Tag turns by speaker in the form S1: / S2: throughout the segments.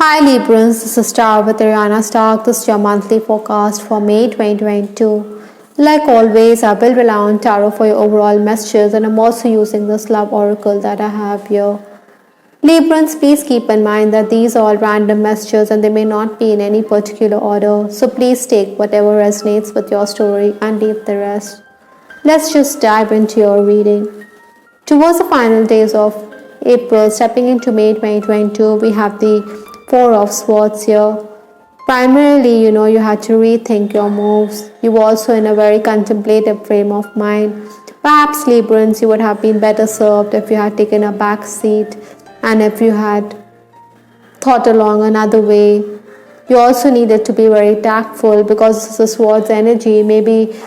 S1: Hi Librans, this is Star with Ariana Stark. This is your monthly forecast for May 2022. Like always, I will rely on tarot for your overall messages, and I'm also using this love oracle that I have here. Librans, please keep in mind that these are all random messages and they may not be in any particular order, so please take whatever resonates with your story and leave the rest. Let's just dive into your reading. Towards the final days of April, stepping into May 2022, we have the Four of Swords here. Primarily, you had to rethink your moves. You were also in a very contemplative frame of mind. Perhaps, Librans, you would have been better served if you had taken a back seat and if you had thought along another way. You also needed to be very tactful because this is Swords energy. Maybe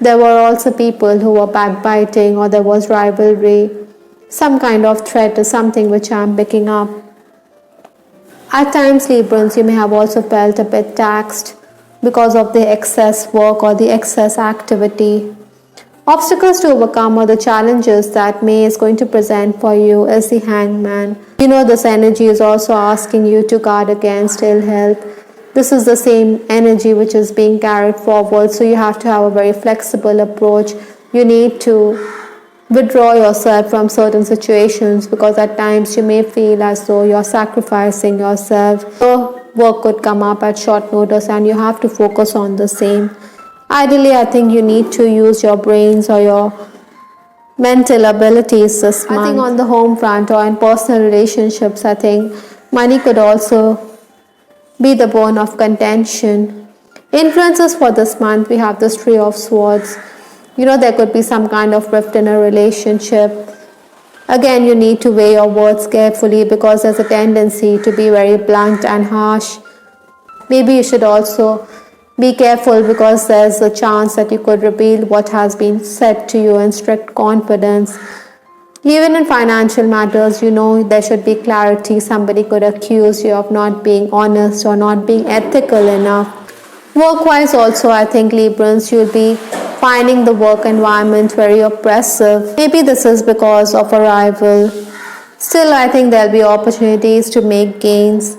S1: there were also people who were backbiting, or there was rivalry. Some kind of threat is something which I am picking up. At times, Librans, you may have also felt a bit taxed because of the excess work or the excess activity. Obstacles to overcome or the challenges that May is going to present for you is the Hangman. This energy is also asking you to guard against ill health. This is the same energy which is being carried forward, so you have to have a very flexible approach. You need to withdraw yourself from certain situations because at times you may feel as though you're sacrificing yourself. Your work could come up at short notice and you have to focus on the same. Ideally, I think you need to use your brains or your mental abilities this month. I think on the home front or in personal relationships, I think money could also be the bone of contention. Influences for this month, we have this Three of Swords. There could be some kind of rift in a relationship. Again, you need to weigh your words carefully because there's a tendency to be very blunt and harsh. Maybe you should also be careful because there's a chance that you could reveal what has been said to you in strict confidence. Even in financial matters, there should be clarity. Somebody could accuse you of not being honest or not being ethical enough. Work-wise also, I think, Librans, you'll be finding the work environment very oppressive. Maybe this is because of a rival. Still, I think there'll be opportunities to make gains.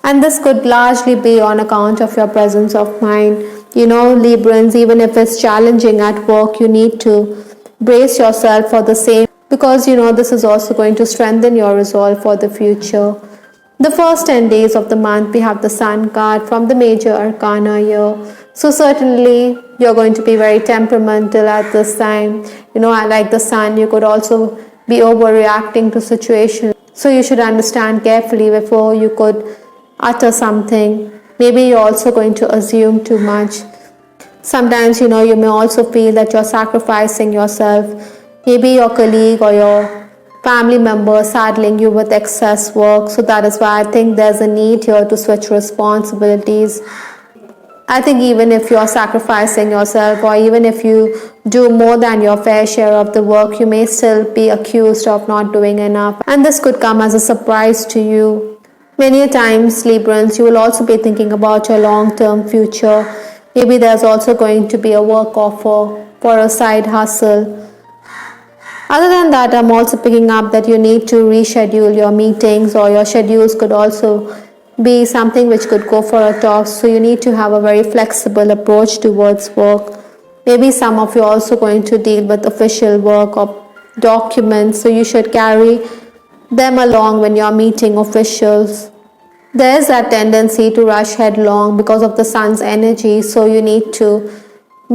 S1: And this could largely be on account of your presence of mind. Librans, even if it's challenging at work, you need to brace yourself for the same because, this is also going to strengthen your resolve for the future. The first 10 days of the month, we have the Sun card from the major arcana here. So certainly, you're going to be very temperamental at this time. Like the Sun, you could also be overreacting to situations. So you should understand carefully before you could utter something. Maybe you're also going to assume too much. Sometimes, you may also feel that you're sacrificing yourself. Maybe your colleague or your family member saddling you with excess work. So that is why I think there's a need here to switch responsibilities. I think even if you're sacrificing yourself or even if you do more than your fair share of the work, you may still be accused of not doing enough. And this could come as a surprise to you. Many times, Librans, you will also be thinking about your long-term future. Maybe there's also going to be a work offer for a side hustle. Other than that, I'm also picking up that you need to reschedule your meetings, or your schedules could also be something which could go for a toss. So you need to have a very flexible approach towards work. Maybe some of you are also going to deal with official work or documents, so you should carry them along when you're meeting officials. There is that tendency to rush headlong because of the Sun's energy, so you need to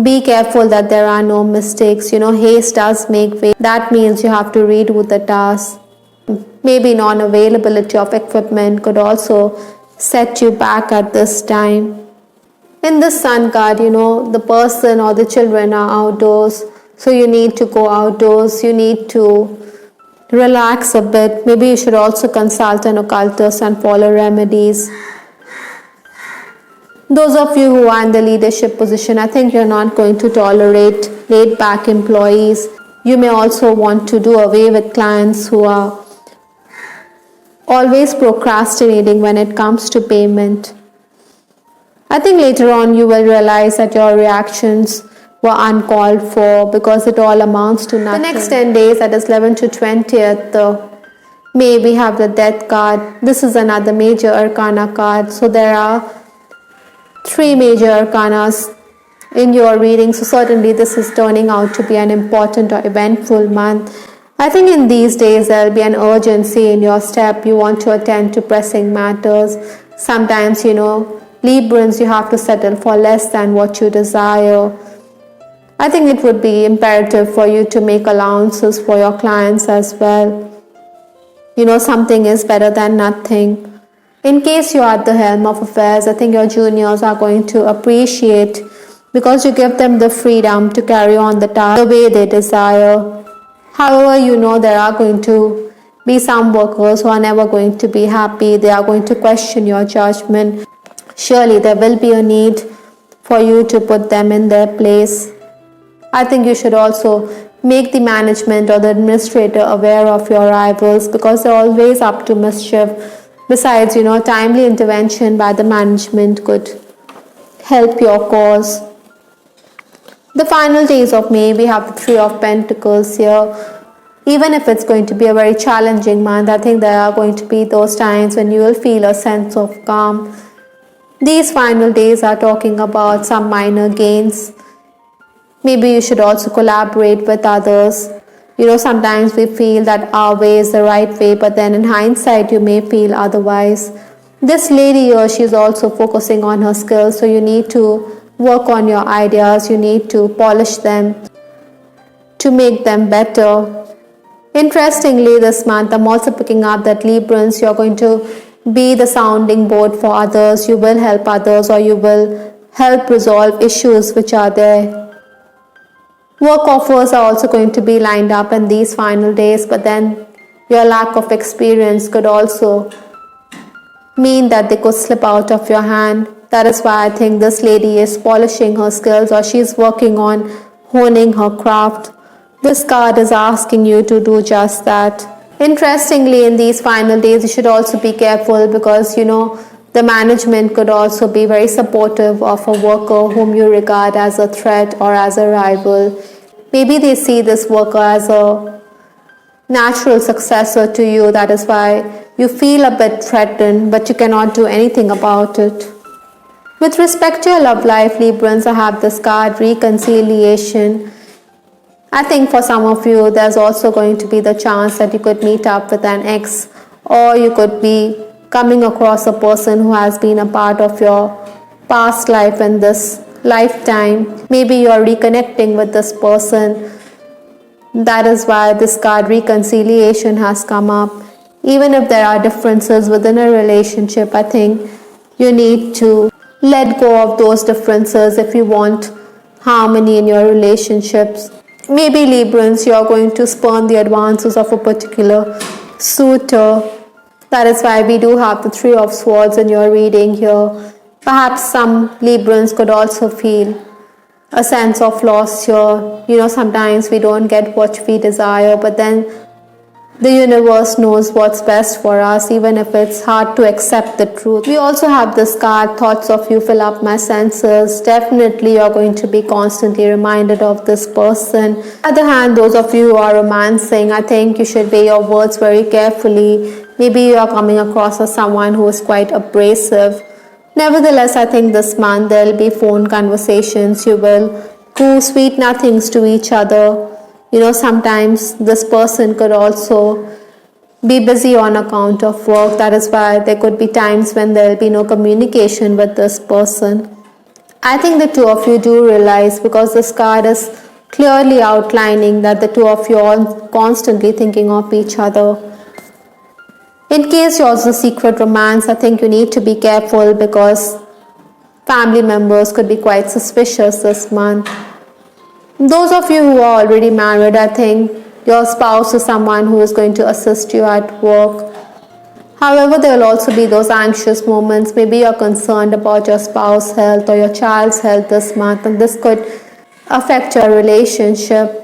S1: be careful that there are no mistakes. Haste does make way. That means you have to redo the task. Maybe non-availability of equipment could also set you back at this time. In this Sun card, the person or the children are outdoors, so you need to go outdoors. You need to relax a bit. Maybe you should also consult an occultist and follow remedies. Those of you who are in the leadership position, I think you're not going to tolerate laid-back employees. You may also want to do away with clients who are always procrastinating when it comes to payment. I think later on you will realize that your reactions were uncalled for because it all amounts to nothing. The next 10 days, that is 11 to 20th, May we have the Death card. This is another major arcana card. So there are 3 major arcanas in your reading. So certainly this is turning out to be an important or eventful month. I think in these days there will be an urgency in your step. You want to attend to pressing matters. Sometimes, Librans, you have to settle for less than what you desire. I think it would be imperative for you to make allowances for your clients as well. Something is better than nothing. In case you are at the helm of affairs, I think your juniors are going to appreciate, because you give them the freedom to carry on the task the way they desire. However, there are going to be some workers who are never going to be happy. They are going to question your judgment. Surely there will be a need for you to put them in their place. I think you should also make the management or the administrator aware of your rivals, because they're always up to mischief. Besides, timely intervention by the management could help your cause. The final days of May, we have the 3 of Pentacles here. Even if it's going to be a very challenging month, I think there are going to be those times when you will feel a sense of calm. These final days are talking about some minor gains. Maybe you should also collaborate with others. Sometimes we feel that our way is the right way, but then in hindsight you may feel otherwise. This lady here, she's also focusing on her skills, so you need to work on your ideas, you need to polish them to make them better. Interestingly, this month I'm also picking up that Librans, you're going to be the sounding board for others. You will help others, or you will help resolve issues which are there. Work offers are also going to be lined up in these final days, but then your lack of experience could also mean that they could slip out of your hand. That is why I think this lady is polishing her skills, or she's working on honing her craft. This card is asking you to do just that. Interestingly, in these final days, you should also be careful, because the management could also be very supportive of a worker whom you regard as a threat or as a rival. Maybe they see this worker as a natural successor to you. That is why you feel a bit threatened, but you cannot do anything about it. With respect to your love life, Librans, I have this card, reconciliation. I think for some of you, there's also going to be the chance that you could meet up with an ex, or you could be coming across a person who has been a part of your past life in this lifetime. Maybe you are reconnecting with this person. That is why this card, reconciliation, has come up. Even if there are differences within a relationship, I think you need to let go of those differences if you want harmony in your relationships. Maybe Librans, you are going to spurn the advances of a particular suitor. That is why we do have the 3 of Swords in your reading here. Perhaps some Librans could also feel a sense of loss here. Sometimes we don't get what we desire, but then the universe knows what's best for us, even if it's hard to accept the truth. We also have this card, thoughts of you fill up my senses. Definitely you're going to be constantly reminded of this person. On the other hand, those of you who are romancing, I think you should weigh your words very carefully. Maybe you are coming across as someone who is quite abrasive. Nevertheless, I think this month there will be phone conversations. You will do sweet nothings to each other. Sometimes this person could also be busy on account of work. That is why there could be times when there will be no communication with this person. I think the 2 of you do realize, because this card is clearly outlining that the 2 of you are constantly thinking of each other. In case you're also secret romance, I think you need to be careful, because family members could be quite suspicious this month. Those of you who are already married, I think your spouse is someone who is going to assist you at work. However, there will also be those anxious moments. Maybe you're concerned about your spouse's health or your child's health this month, and this could affect your relationship.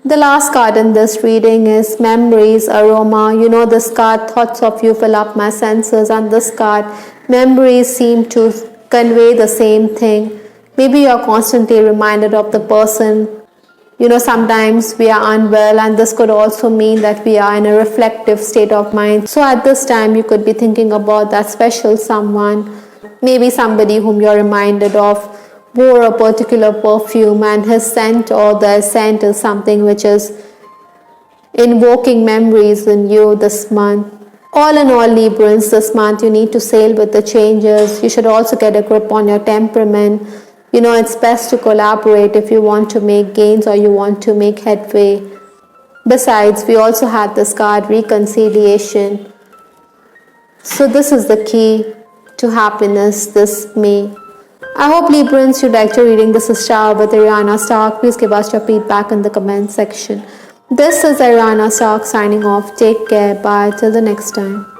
S1: The last card in this reading is Memories, Aroma. This card, thoughts of you fill up my senses, and this card, memories, seem to convey the same thing. Maybe you're constantly reminded of the person Sometimes we are unwell, and this could also mean that we are in a reflective state of mind. So at this time, you could be thinking about that special someone, maybe somebody whom you're reminded of wore a particular perfume, and his scent or their scent is something which is invoking memories in you this month. All in all, Librans, this month you need to sail with the changes. You should also get a grip on your temperament. It's best to collaborate if you want to make gains or you want to make headway. Besides, we also have this card, reconciliation. So this is the key to happiness this May. I hope, Librans, you liked your reading. This is Star with Ariana Stark. Please give us your feedback in the comment section. This is Ariana Stark signing off. Take care. Bye. Till the next time.